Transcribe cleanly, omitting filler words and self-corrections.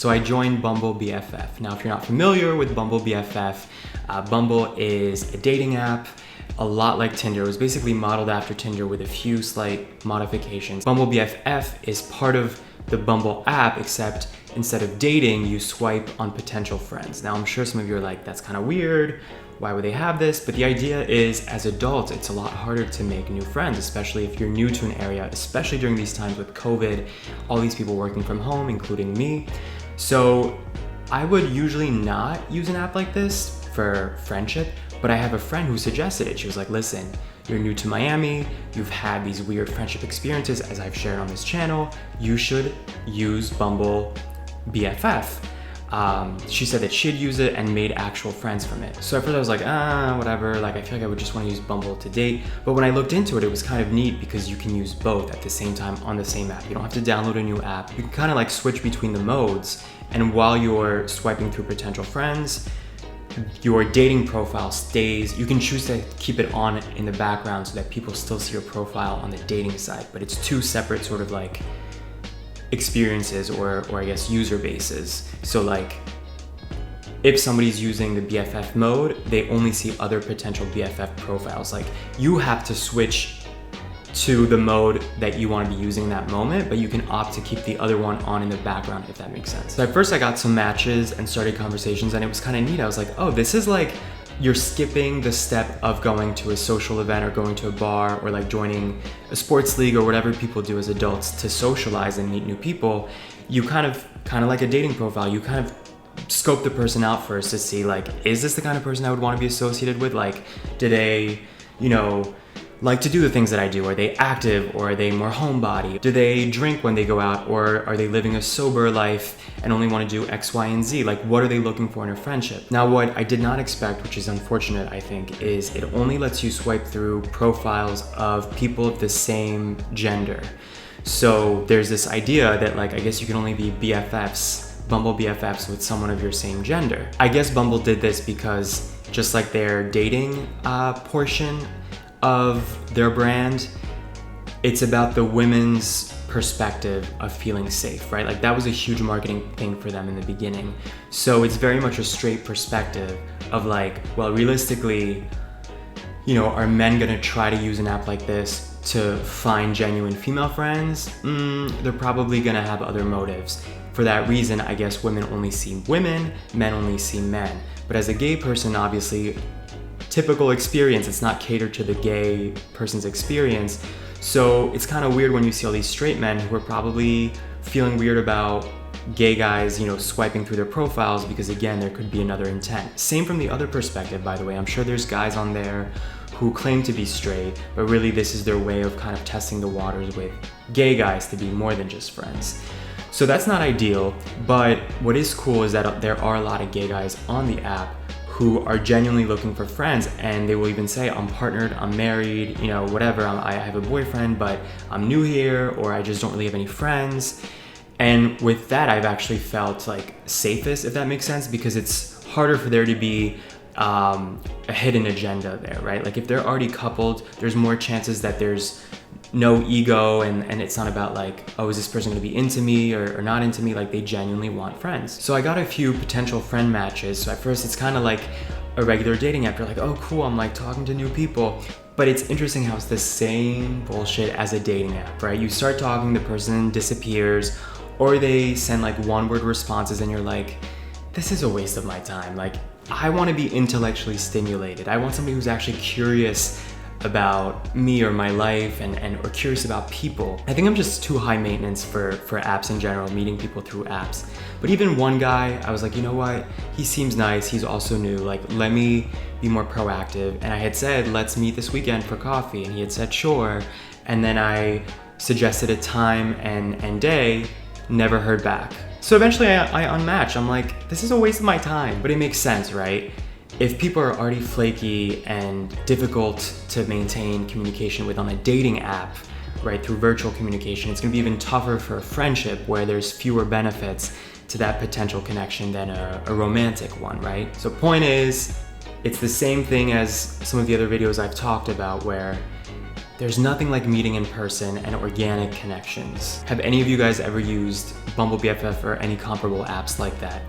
So I joined Bumble BFF. Now, if you're not familiar with Bumble BFF, Bumble is a dating app, a lot like Tinder. It was basically modeled after Tinder with a few slight modifications. Bumble BFF is part of the Bumble app, except instead of dating, you swipe on potential friends. Now, I'm sure some of you are like, that's kind of weird. Why would they have this? But the idea is, as adults, it's a lot harder to make new friends, especially if you're new to an area, especially during these times with COVID, all these people working from home, including me. So I would usually not use an app like this for friendship, but I have a friend who suggested it. She was like, listen, you're new to Miami, you've had these weird friendship experiences as I've shared on this channel, you should use Bumble BFF. She said that she'd use it and made actual friends from it. So at first I was like, whatever, like I feel like I would just want to use Bumble to date. But when I looked into it, it was kind of neat because you can use both at the same time on the same app. You don't have to download a new app. You can kind of like switch between the modes. And while you're swiping through potential friends, your dating profile stays, you can choose to keep it on in the background so that people still see your profile on the dating side. But it's two separate sort of like experiences or I guess user bases. So like if somebody's using the BFF mode, they only see other potential BFF profiles. Like you have to switch to the mode that you want to be using in that moment, but you can opt to keep the other one on in the background, if that makes sense. So at first I got some matches and started conversations and it was kind of neat. I was like, oh, this is like you're skipping the step of going to a social event or going to a bar or like joining a sports league or whatever people do as adults to socialize and meet new people. You kind of like a dating profile, you kind of scope the person out first to see like, is this the kind of person I would want to be associated with? Like, do they, like to do the things that I do? Are they active or are they more homebody? Do they drink when they go out or are they living a sober life and only want to do X, Y, and Z? Like what are they looking for in a friendship? Now what I did not expect, which is unfortunate I think, is it only lets you swipe through profiles of people of the same gender. So there's this idea that like, I guess you can only be BFFs, Bumble BFFs with someone of your same gender. I guess Bumble did this because just like their dating portion of their brand, it's about the women's perspective of feeling safe, right? Like that was a huge marketing thing for them in the beginning. So it's very much a straight perspective of like, well, realistically, are men gonna try to use an app like this to find genuine female friends? They're probably gonna have other motives. For that reason, I guess women only see women, men only see men. But as a gay person, obviously, typical experience, it's not catered to the gay person's experience. So it's kind of weird when you see all these straight men who are probably feeling weird about gay guys, swiping through their profiles because again, there could be another intent. Same from the other perspective, by the way. I'm sure there's guys on there who claim to be straight, but really this is their way of kind of testing the waters with gay guys to be more than just friends. So that's not ideal, but what is cool is that there are a lot of gay guys on the app who are genuinely looking for friends, and they will even say, I'm partnered, I'm married, whatever, I have a boyfriend, but I'm new here, or I just don't really have any friends. And with that, I've actually felt like safest, if that makes sense, because it's harder for there to be a hidden agenda there, right? Like if they're already coupled, there's more chances that there's no ego and it's not about like, oh, is this person gonna be into me or not into me? Like they genuinely want friends. So I got a few potential friend matches. So at first it's kind of like a regular dating app. You're like, oh cool, I'm like talking to new people. But it's interesting how it's the same bullshit as a dating app, right? You start talking, the person disappears, or they send like one-word responses and you're like, this is a waste of my time. Like I wanna be intellectually stimulated. I want somebody who's actually curious about me or my life or curious about people. I think I'm just too high maintenance for apps in general, meeting people through apps. But even one guy, I was like, you know what? He seems nice, he's also new, like let me be more proactive. And I had said, let's meet this weekend for coffee. And he had said, sure. And then I suggested a time and day, never heard back. So eventually I unmatched. I'm like, this is a waste of my time, but it makes sense, right? If people are already flaky and difficult to maintain communication with on a dating app, right, through virtual communication, it's gonna be even tougher for a friendship where there's fewer benefits to that potential connection than a romantic one, right? So point is, it's the same thing as some of the other videos I've talked about where There's nothing like meeting in person and organic connections. Have any of you guys ever used Bumble BFF or any comparable apps like that?